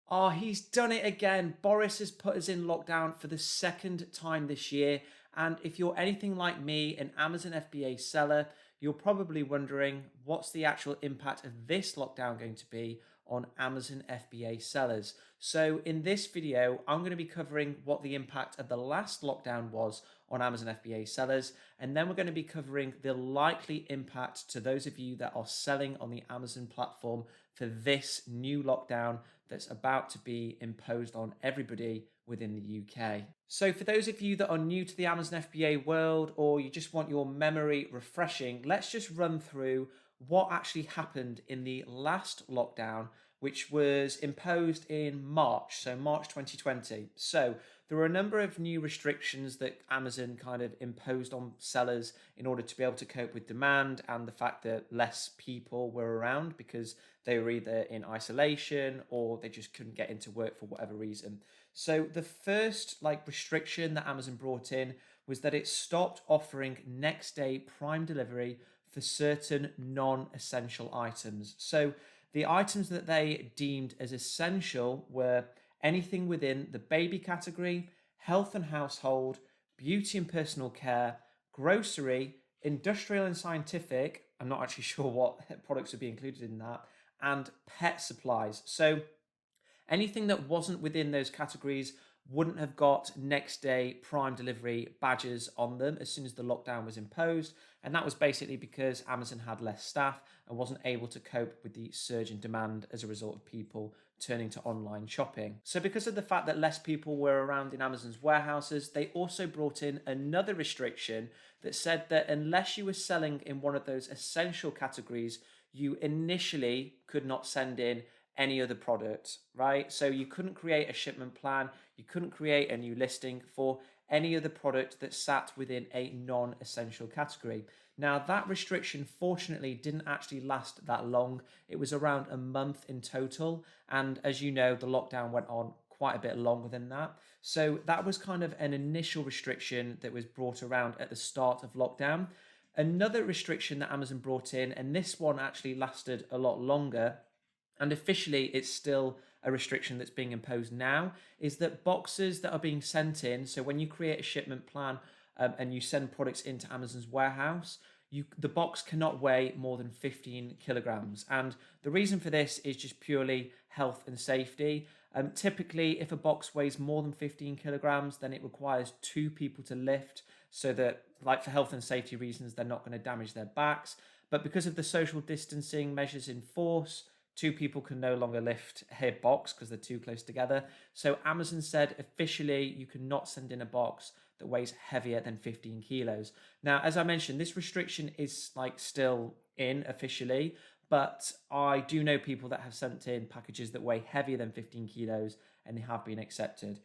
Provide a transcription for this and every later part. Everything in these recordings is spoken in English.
Oh, he's done it again. Boris has put us in lockdown for the second time this year. And if you're anything like me, an Amazon FBA seller, you're probably wondering what's the actual impact of this lockdown going to be on Amazon FBA sellers. So, in this video, I'm going to be covering what the impact of the last lockdown was on Amazon FBA sellers. And then we're going to be covering the likely impact to those of you that are selling on the Amazon platform for this new lockdown that's about to be imposed on everybody within the UK. So, for those of you that are new to the Amazon FBA world or you just want your memory refreshing, let's just run through what actually happened in the last lockdown, which was imposed in March, so March 2020. So, there were a number of new restrictions that Amazon kind of imposed on sellers in order to be able to cope with demand and the fact that less people were around because they were either in isolation or they just couldn't get into work for whatever reason. So the first restriction that Amazon brought in was that it stopped offering next day prime delivery for certain non-essential items. So the items that they deemed as essential were anything within the baby category, health and household, beauty and personal care, grocery, industrial and scientific. I'm not actually sure what products would be included in that, and pet supplies. So anything that wasn't within those categories wouldn't have got next day prime delivery badges on them as soon as the lockdown was imposed. And that was basically because Amazon had less staff and wasn't able to cope with the surge in demand as a result of people turning to online shopping. So, because of the fact that less people were around in Amazon's warehouses, they also brought in another restriction that said that unless you were selling in one of those essential categories, you initially could not send in any other product, right? So you couldn't create a shipment plan, you couldn't create a new listing for any other product that sat within a non essential category. Now, that restriction fortunately didn't actually last that long. It was around a month in total. And as you know, the lockdown went on quite a bit longer than that. So that was kind of an initial restriction that was brought around at the start of lockdown. Another restriction that Amazon brought in, and this one actually lasted a lot longer, and officially it's still a restriction that's being imposed now, is that boxes that are being sent in, so when you create a shipment plan and you send products into Amazon's warehouse, the box cannot weigh more than 15 kilograms. And the reason for this is just purely health and safety. Typically, if a box weighs more than 15 kilograms, then it requires two people to lift so that, like for health and safety reasons, they're not going to damage their backs. But because of the social distancing measures in force, two people can no longer lift a box because they're too close together. So Amazon said officially you cannot send in a box that weighs heavier than 15 kilos. Now, as I mentioned, this restriction is still in officially, but I do know people that have sent in packages that weigh heavier than 15 kilos and they have been accepted.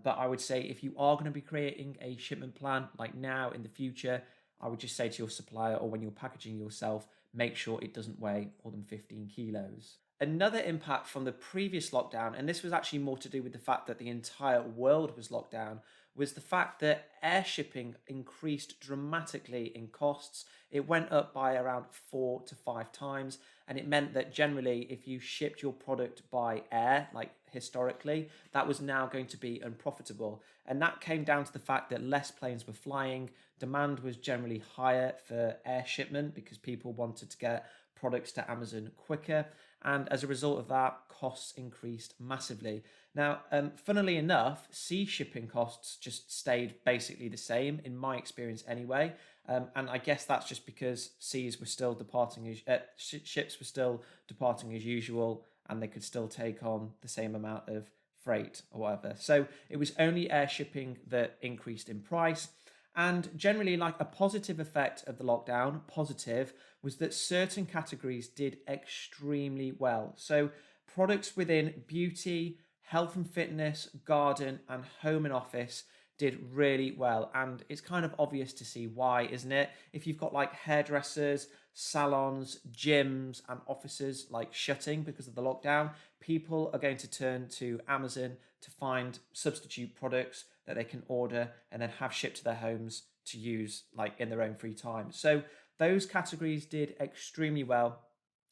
But I would say if you are going to be creating a shipment plan like now in the future, I would just say to your supplier or when you're packaging yourself, make sure it doesn't weigh more than 15 kilos. Another impact from the previous lockdown, and this was actually more to do with the fact that the entire world was locked down, was the fact that air shipping increased dramatically in costs. It went up by around 4 to 5 times, and it meant that generally, if you shipped your product by air, like historically, that was now going to be unprofitable. And that came down to the fact that less planes were flying, demand was generally higher for air shipment because people wanted to get products to Amazon quicker. And as a result of that, costs increased massively. Now, funnily enough, sea shipping costs just stayed basically the same, in my experience anyway. And I guess that's just because seas were still departing, ships were still departing as usual, and they could still take on the same amount of freight or whatever. So it was only air shipping that increased in price. And generally, like a positive effect of the lockdown, positive, was that certain categories did extremely well. So products within beauty, health and fitness, garden, and home and office did really well. And it's kind of obvious to see why, isn't it? If you've got like hairdressers, salons, gyms, and offices like shutting because of the lockdown, people are going to turn to Amazon to find substitute products that they can order and then have shipped to their homes to use like in their own free time. So those categories did extremely well.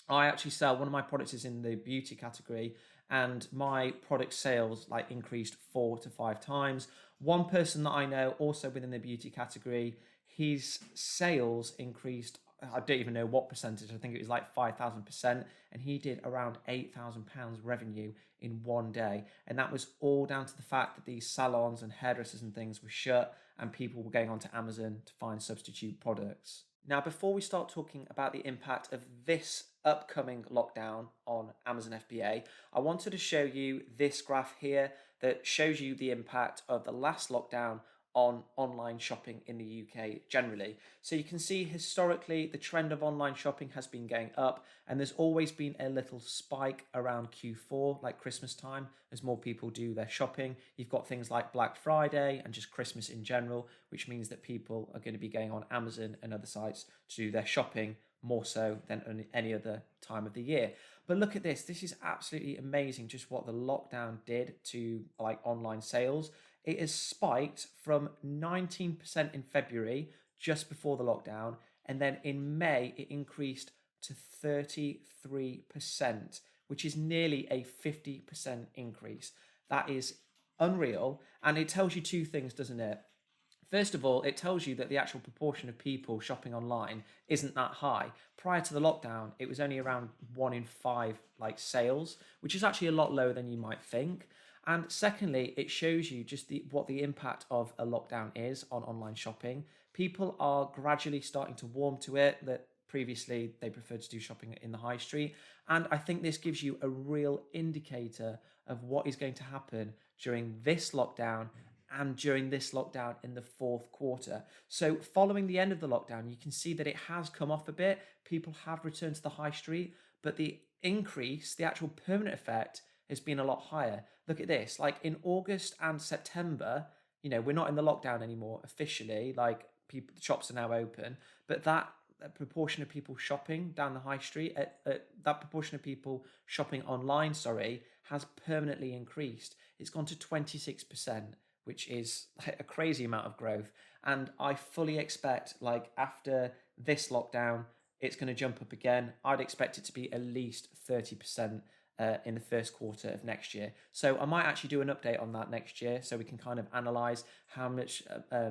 I actually sell one of my products is in the beauty category, and my product sales like increased 4 to 5 times. One person that I know, also within the beauty category, his sales increased, I don't even know what percentage, I think it was like 5,000%, and he did around £8,000 revenue in one day. And that was all down to the fact that these salons and hairdressers and things were shut and people were going onto Amazon to find substitute products. Now, before we start talking about the impact of this upcoming lockdown on Amazon FBA, I wanted to show you this graph here that shows you the impact of the last lockdown on online shopping in the UK generally. So you can see historically the trend of online shopping has been going up, and there's always been a little spike around Q4, like Christmas time, as more people do their shopping. You've got things like Black Friday and just Christmas in general, which means that people are going to be going on Amazon and other sites to do their shopping more so than any other time of the year. But look at this. This is absolutely amazing just what the lockdown did to like online sales. It has spiked from 19% in February, just before the lockdown, and then in May it increased to 33%, which is nearly a 50% increase. That is unreal, and it tells you two things, doesn't it? First of all, it tells you that the actual proportion of people shopping online isn't that high. Prior to the lockdown, it was only around 1 in 5 like sales, which is actually a lot lower than you might think. And secondly, it shows you just what the impact of a lockdown is on online shopping. People are gradually starting to warm to it, that previously they preferred to do shopping in the high street. And I think this gives you a real indicator of what is going to happen during this lockdown and during this lockdown in the fourth quarter. So following the end of the lockdown, you can see that it has come off a bit. People have returned to the high street, but the increase, the actual permanent effect, has been a lot higher. Look at this, like in August and September, we're not in the lockdown anymore officially, like people, the shops are now open, but that proportion of people shopping down the high street, that proportion of people shopping online, sorry, has permanently increased. It's gone to 26%, which is a crazy amount of growth. And I fully expect, like after this lockdown, it's going to jump up again. I'd expect it to be at least 30% in the first quarter of next year. So I might actually do an update on that next year, so we can kind of analyze how much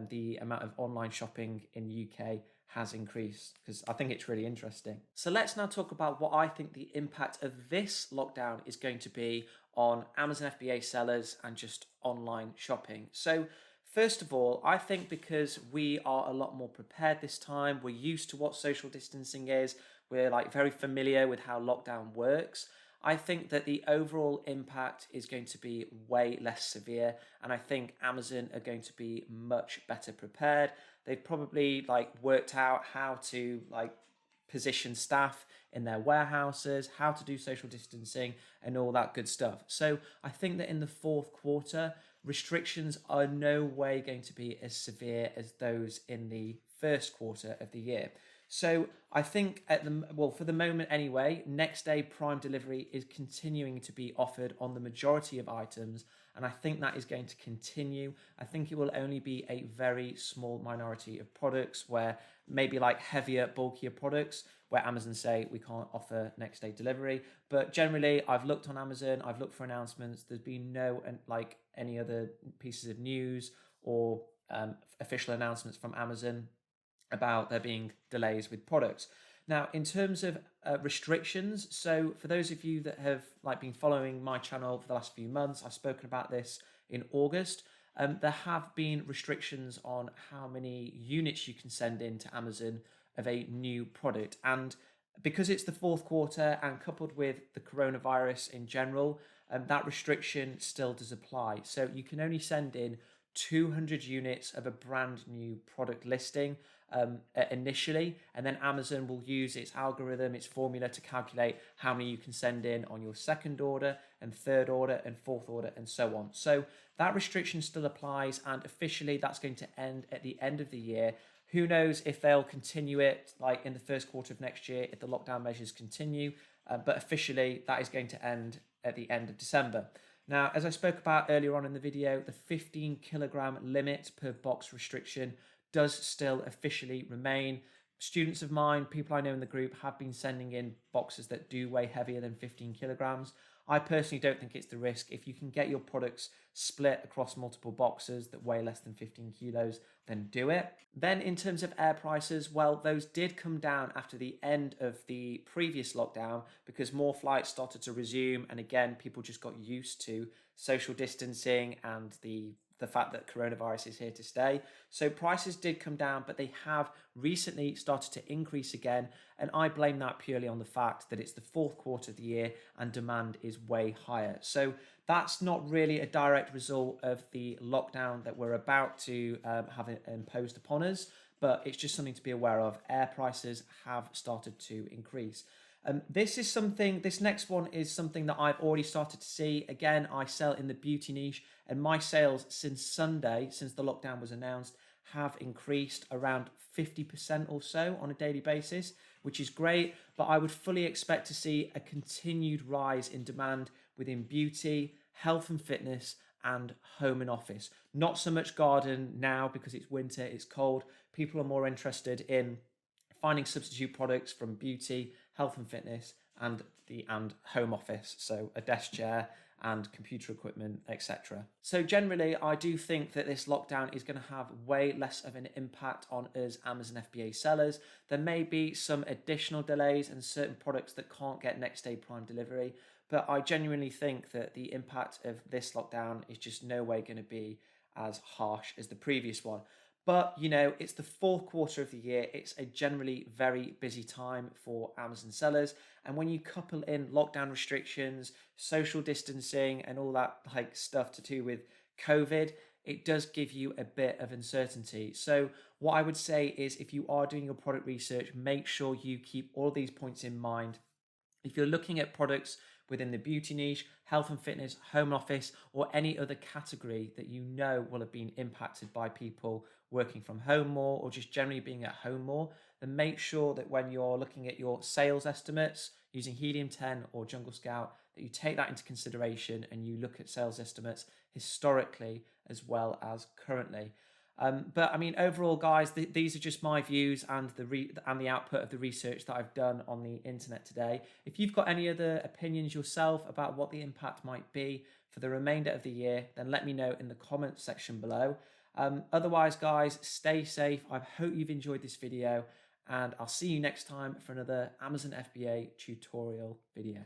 the amount of online shopping in the UK has increased, because I think it's really interesting. So let's now talk about what I think the impact of this lockdown is going to be on Amazon FBA sellers and just online shopping. So first of all, I think because we are a lot more prepared this time, we're used to what social distancing is, we're like very familiar with how lockdown works. I think that the overall impact is going to be way less severe, and I think Amazon are going to be much better prepared. They've probably like worked out how to like position staff in their warehouses, how to do social distancing and all that good stuff. So I think that in the fourth quarter, restrictions are no way going to be as severe as those in the first quarter of the year. So I think for the moment anyway, next day prime delivery is continuing to be offered on the majority of items, and I think that is going to continue. I think it will only be a very small minority of products, where maybe like heavier, bulkier products, where Amazon say we can't offer next day delivery. But generally, I've looked on Amazon, I've looked for announcements. There's been no like any other pieces of news or official announcements from Amazon about there being delays with products. Now, in terms of restrictions, so for those of you that have like been following my channel for the last few months, I've spoken about this in August. There have been restrictions on how many units you can send in to Amazon of a new product. And because it's the fourth quarter and coupled with the coronavirus in general, that restriction still does apply. So you can only send in 200 units of a brand new product listing initially, and then Amazon will use its algorithm, its formula to calculate how many you can send in on your second order and third order and fourth order and so on. So that restriction still applies, and officially that's going to end at the end of the year. Who knows if they'll continue it like in the first quarter of next year if the lockdown measures continue, but officially that is going to end at the end of December. Now, as I spoke about earlier on in the video, the 15 kilogram limit per box restriction does still officially remain. Students of mine, people I know in the group, have been sending in boxes that do weigh heavier than 15 kilograms. I personally don't think it's the risk. If you can get your products split across multiple boxes that weigh less than 15 kilos, then do it. Then in terms of air prices, well, those did come down after the end of the previous lockdown because more flights started to resume. And again, people just got used to social distancing and the fact that coronavirus is here to stay. So prices did come down, but they have recently started to increase again. And I blame that purely on the fact that it's the fourth quarter of the year and demand is way higher. So that's not really a direct result of the lockdown that we're about to have imposed upon us, but it's just something to be aware of. Air prices have started to increase. This next one is something that I've already started to see. Again, I sell in the beauty niche, and my sales since Sunday, since the lockdown was announced, have increased around 50% or so on a daily basis, which is great. But I would fully expect to see a continued rise in demand within beauty, health and fitness, and home and office. Not so much garden now because it's winter, it's cold. People are more interested in finding substitute products from beauty, health and fitness, and home office, so a desk chair and computer equipment, etc. So generally, I do think that this lockdown is going to have way less of an impact on us Amazon FBA sellers. There may be some additional delays and certain products that can't get next day prime delivery, but I genuinely think that the impact of this lockdown is just no way going to be as harsh as the previous one. But, it's the fourth quarter of the year. It's a generally very busy time for Amazon sellers. And when you couple in lockdown restrictions, social distancing, and all that stuff to do with COVID, it does give you a bit of uncertainty. So what I would say is if you are doing your product research, make sure you keep all these points in mind. If you're looking at products within the beauty niche, health and fitness, home office, or any other category that you know will have been impacted by people working from home more or just generally being at home more, then make sure that when you're looking at your sales estimates using Helium 10 or Jungle Scout, that you take that into consideration and you look at sales estimates historically as well as currently. But I mean, overall, guys, these are just my views and the output of the research that I've done on the internet today. If you've got any other opinions yourself about what the impact might be for the remainder of the year, then let me know in the comments section below. Otherwise, guys, stay safe. I hope you've enjoyed this video, and I'll see you next time for another Amazon FBA tutorial video.